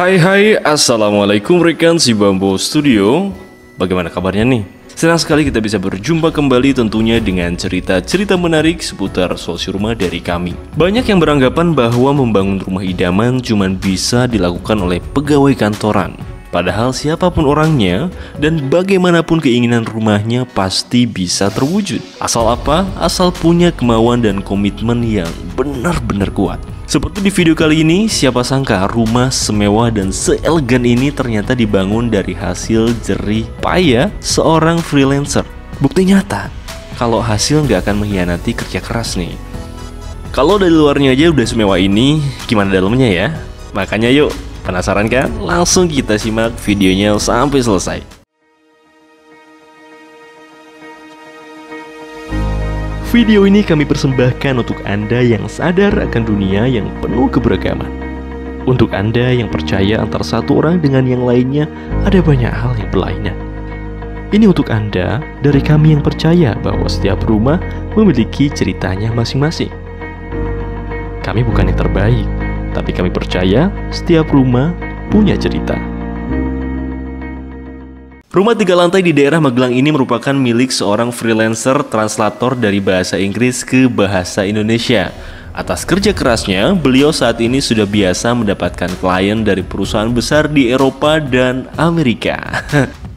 Hai, assalamualaikum rekan si Bambo Studio. Bagaimana kabarnya nih? Senang sekali kita bisa berjumpa kembali tentunya dengan cerita-cerita menarik seputar solusi rumah dari kami. Banyak yang beranggapan bahwa membangun rumah idaman cuma bisa dilakukan oleh pegawai kantoran. Padahal siapapun orangnya dan bagaimanapun keinginan rumahnya pasti bisa terwujud. Asal apa? Asal punya kemauan dan komitmen yang benar-benar kuat. Seperti di video kali ini, siapa sangka rumah semewah dan seelegan ini ternyata dibangun dari hasil jerih payah seorang freelancer. Bukti nyata kalau hasil nggak akan mengkhianati kerja keras nih. Kalau dari luarnya aja udah semewah ini, gimana dalamnya ya? Makanya yuk, penasaran kan? Langsung kita simak videonya sampai selesai. Video ini kami persembahkan untuk Anda yang sadar akan dunia yang penuh keberagaman. Untuk Anda yang percaya antara satu orang dengan yang lainnya ada banyak hal yang berlainan. Ini untuk Anda dari kami yang percaya bahwa setiap rumah memiliki ceritanya masing-masing. Kami bukan yang terbaik, tapi kami percaya setiap rumah punya cerita. Rumah 3 lantai di daerah Magelang ini merupakan milik seorang freelancer translator dari bahasa Inggris ke bahasa Indonesia. Atas kerja kerasnya, beliau saat ini sudah biasa mendapatkan klien dari perusahaan besar di Eropa dan Amerika.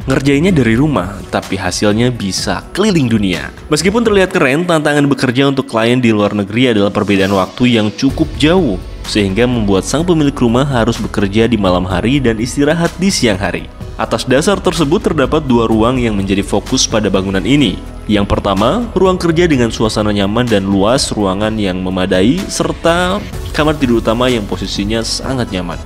Ngerjainnya dari rumah, tapi hasilnya bisa keliling dunia. Meskipun terlihat keren, tantangan bekerja untuk klien di luar negeri adalah perbedaan waktu yang cukup jauh, sehingga membuat sang pemilik rumah harus bekerja di malam hari dan istirahat di siang hari. Atas dasar tersebut terdapat 2 ruang yang menjadi fokus pada bangunan ini. Yang pertama, ruang kerja dengan suasana nyaman dan luas, ruangan yang memadai, serta kamar tidur utama yang posisinya sangat nyaman.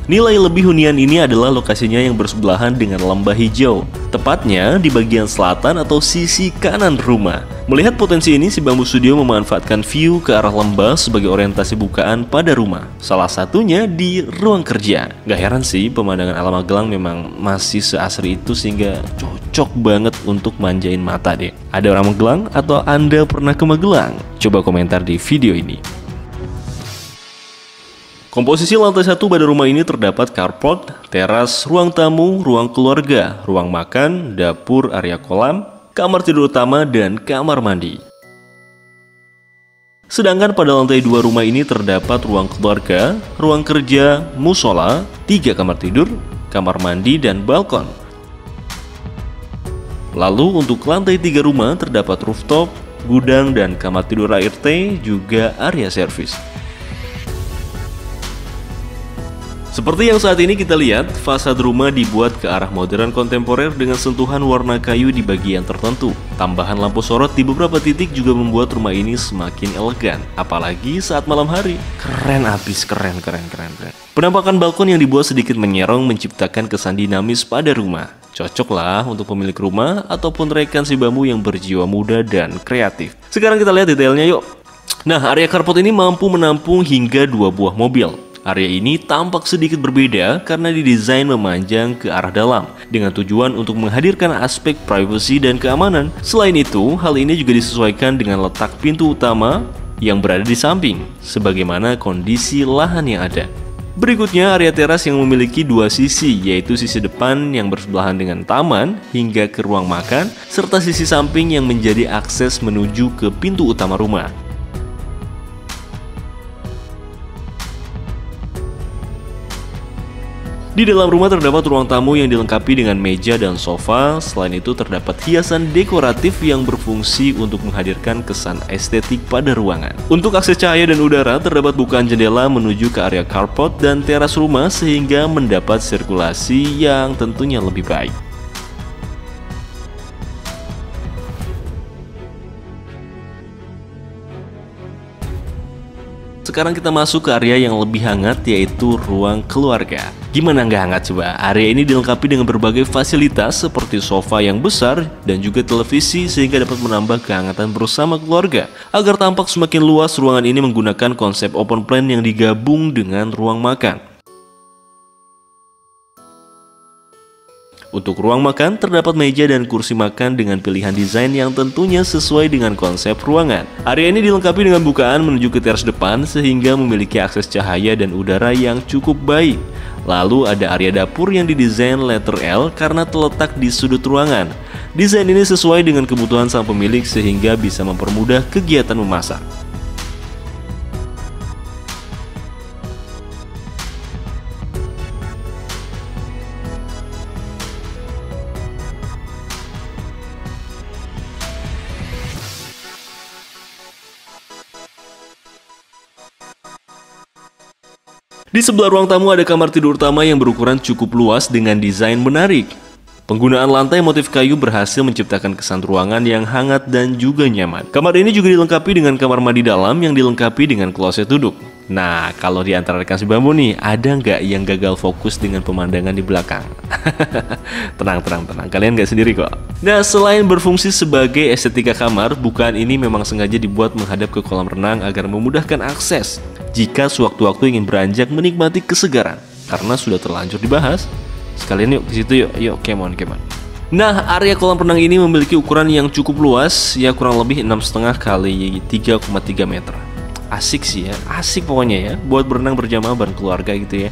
Nilai lebih hunian ini adalah lokasinya yang bersebelahan dengan lembah hijau, tepatnya di bagian selatan atau sisi kanan rumah. Melihat potensi ini, si Bambu Studio memanfaatkan view ke arah lembah sebagai orientasi bukaan pada rumah. Salah satunya di ruang kerja. Gak heran sih, pemandangan alam Magelang memang masih seasri itu sehingga cocok banget untuk manjain mata deh. Ada orang Magelang atau Anda pernah ke Magelang? Coba komentar di video ini. Komposisi lantai 1 pada rumah ini terdapat carport, teras, ruang tamu, ruang keluarga, ruang makan, dapur, area kolam, kamar tidur utama, dan kamar mandi. Sedangkan pada lantai 2 rumah ini terdapat ruang keluarga, ruang kerja, musola, 3 kamar tidur, kamar mandi, dan balkon. Lalu untuk lantai 3 rumah terdapat rooftop, gudang, dan kamar tidur ART, juga area servis. Seperti yang saat ini kita lihat, fasad rumah dibuat ke arah modern kontemporer dengan sentuhan warna kayu di bagian tertentu. Tambahan lampu sorot di beberapa titik juga membuat rumah ini semakin elegan, apalagi saat malam hari. Keren abis, keren. Penampakan balkon yang dibuat sedikit menyerong menciptakan kesan dinamis pada rumah. Cocok lah untuk pemilik rumah ataupun rekan si Bambu yang berjiwa muda dan kreatif. Sekarang kita lihat detailnya yuk. Nah, area carport ini mampu menampung hingga 2 buah mobil. Area ini tampak sedikit berbeda karena didesain memanjang ke arah dalam dengan tujuan untuk menghadirkan aspek privasi dan keamanan. Selain itu, hal ini juga disesuaikan dengan letak pintu utama yang berada di samping, sebagaimana kondisi lahan yang ada. Berikutnya, area teras yang memiliki 2 sisi, yaitu sisi depan yang bersebelahan dengan taman hingga ke ruang makan, serta sisi samping yang menjadi akses menuju ke pintu utama rumah. Di dalam rumah terdapat ruang tamu yang dilengkapi dengan meja dan sofa. Selain itu terdapat hiasan dekoratif yang berfungsi untuk menghadirkan kesan estetik pada ruangan. Untuk akses cahaya dan udara terdapat bukaan jendela menuju ke area carport dan teras rumah sehingga mendapat sirkulasi yang tentunya lebih baik. Sekarang kita masuk ke area yang lebih hangat, yaitu ruang keluarga. Gimana nggak hangat coba? Area ini dilengkapi dengan berbagai fasilitas seperti sofa yang besar dan juga televisi sehingga dapat menambah kehangatan bersama keluarga. Agar tampak semakin luas, ruangan ini menggunakan konsep open plan yang digabung dengan ruang makan. Untuk ruang makan, terdapat meja dan kursi makan dengan pilihan desain yang tentunya sesuai dengan konsep ruangan. Area ini dilengkapi dengan bukaan menuju ke teras depan sehingga memiliki akses cahaya dan udara yang cukup baik. Lalu ada area dapur yang didesain letter L karena terletak di sudut ruangan. Desain ini sesuai dengan kebutuhan sang pemilik sehingga bisa mempermudah kegiatan memasak. Di sebelah ruang tamu ada kamar tidur utama yang berukuran cukup luas dengan desain menarik. Penggunaan lantai motif kayu berhasil menciptakan kesan ruangan yang hangat dan juga nyaman. Kamar ini juga dilengkapi dengan kamar mandi dalam yang dilengkapi dengan kloset duduk. Nah, kalau di antara rekan sebambu nih, ada nggak yang gagal fokus dengan pemandangan di belakang? Tenang, kalian nggak sendiri kok. Nah, selain berfungsi sebagai estetika kamar, bukaan ini memang sengaja dibuat menghadap ke kolam renang agar memudahkan akses jika sewaktu-waktu ingin beranjak menikmati kesegaran. Karena sudah terlanjur dibahas, sekalian yuk ke situ yuk, come on. Nah, area kolam renang ini memiliki ukuran yang cukup luas, ya kurang lebih 6,5 kali 3,3 meter. Asik sih ya, asik pokoknya ya, buat berenang berjamaah bareng keluarga gitu ya.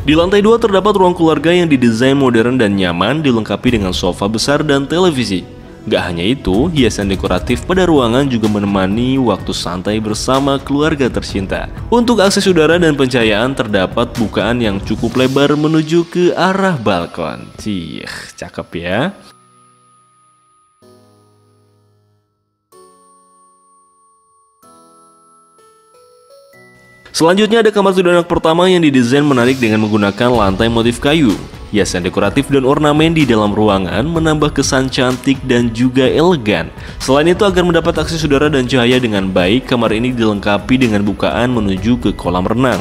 Di lantai 2 terdapat ruang keluarga yang didesain modern dan nyaman, dilengkapi dengan sofa besar dan televisi. Gak hanya itu, hiasan dekoratif pada ruangan juga menemani waktu santai bersama keluarga tercinta. Untuk akses udara dan pencahayaan terdapat bukaan yang cukup lebar menuju ke arah balkon. Cih, cakep ya. Selanjutnya ada kamar tidur anak pertama yang didesain menarik dengan menggunakan lantai motif kayu. Hiasan dekoratif dan ornamen di dalam ruangan menambah kesan cantik dan juga elegan. Selain itu, agar mendapat akses udara dan cahaya dengan baik, kamar ini dilengkapi dengan bukaan menuju ke kolam renang.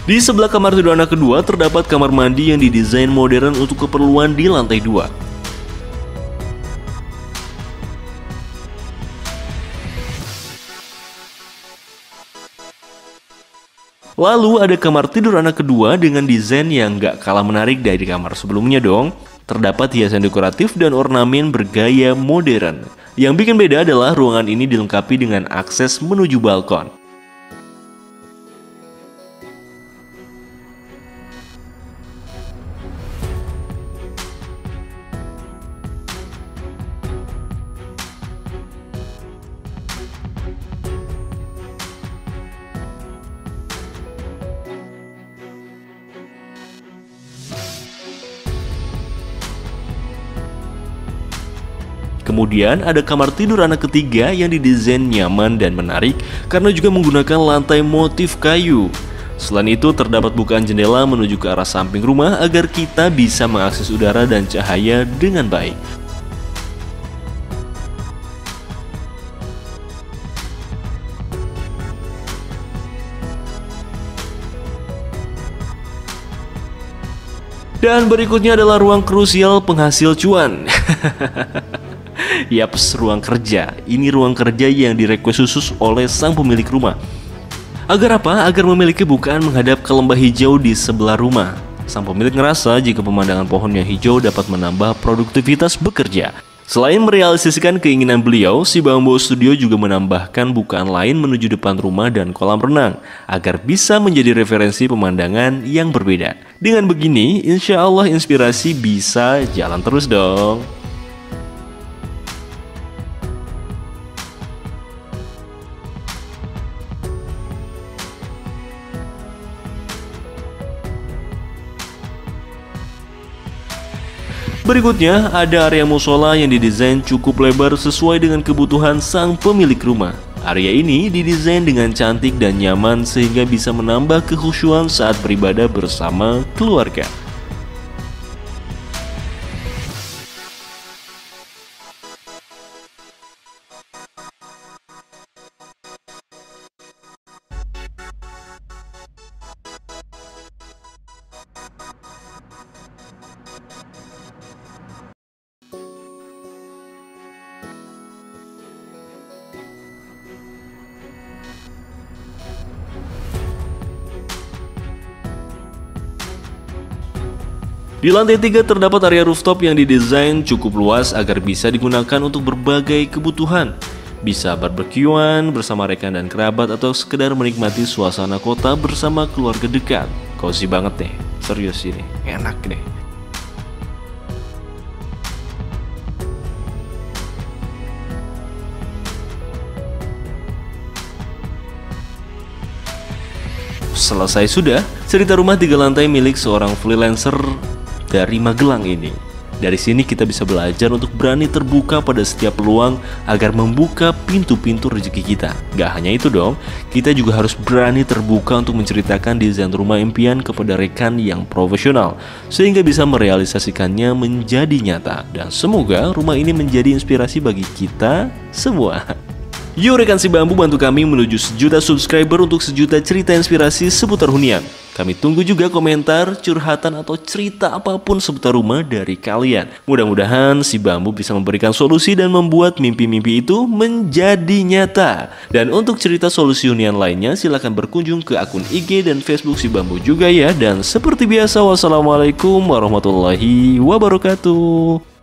Di sebelah kamar tidur anak kedua terdapat kamar mandi yang didesain modern untuk keperluan di lantai 2. Lalu ada kamar tidur anak kedua dengan desain yang gak kalah menarik dari kamar sebelumnya dong. Terdapat hiasan dekoratif dan ornamen bergaya modern. Yang bikin beda adalah ruangan ini dilengkapi dengan akses menuju balkon. Kemudian ada kamar tidur anak ketiga yang didesain nyaman dan menarik karena juga menggunakan lantai motif kayu. Selain itu terdapat bukaan jendela menuju ke arah samping rumah agar kita bisa mengakses udara dan cahaya dengan baik. Dan berikutnya adalah ruang krusial penghasil cuan. Yaps, ruang kerja. Ini ruang kerja yang direquest khusus oleh sang pemilik rumah. Agar apa? Agar memiliki bukaan menghadap ke lembah hijau di sebelah rumah. Sang pemilik ngerasa jika pemandangan pohon yang hijau dapat menambah produktivitas bekerja. Selain merealisasikan keinginan beliau, si Bambo Studio juga menambahkan bukaan lain menuju depan rumah dan kolam renang agar bisa menjadi referensi pemandangan yang berbeda. Dengan begini, insya Allah inspirasi bisa jalan terus dong. Berikutnya, ada area musola yang didesain cukup lebar sesuai dengan kebutuhan sang pemilik rumah. Area ini didesain dengan cantik dan nyaman sehingga bisa menambah kekhusyuan saat beribadah bersama keluarga. Di lantai 3 terdapat area rooftop yang didesain cukup luas agar bisa digunakan untuk berbagai kebutuhan. Bisa barbekyuan bersama rekan dan kerabat atau sekedar menikmati suasana kota bersama keluarga dekat. Cozy banget deh, serius ini, enak deh. Selesai sudah cerita rumah 3 lantai milik seorang freelancer dari Magelang ini. Dari sini kita bisa belajar untuk berani terbuka pada setiap peluang agar membuka pintu-pintu rezeki kita. Gak hanya itu dong, kita juga harus berani terbuka untuk menceritakan desain rumah impian kepada rekan yang profesional, sehingga bisa merealisasikannya menjadi nyata. Dan semoga rumah ini menjadi inspirasi bagi kita semua. Yuk rekan si bambu, bantu kami menuju 1 juta subscriber untuk 1 juta cerita inspirasi seputar hunian. Kami tunggu juga komentar, curhatan, atau cerita apapun seputar rumah dari kalian. Mudah-mudahan si bambu bisa memberikan solusi dan membuat mimpi-mimpi itu menjadi nyata. Dan untuk cerita solusi hunian lainnya, silahkan berkunjung ke akun IG dan Facebook si bambu juga ya. Dan seperti biasa, wassalamualaikum warahmatullahi wabarakatuh.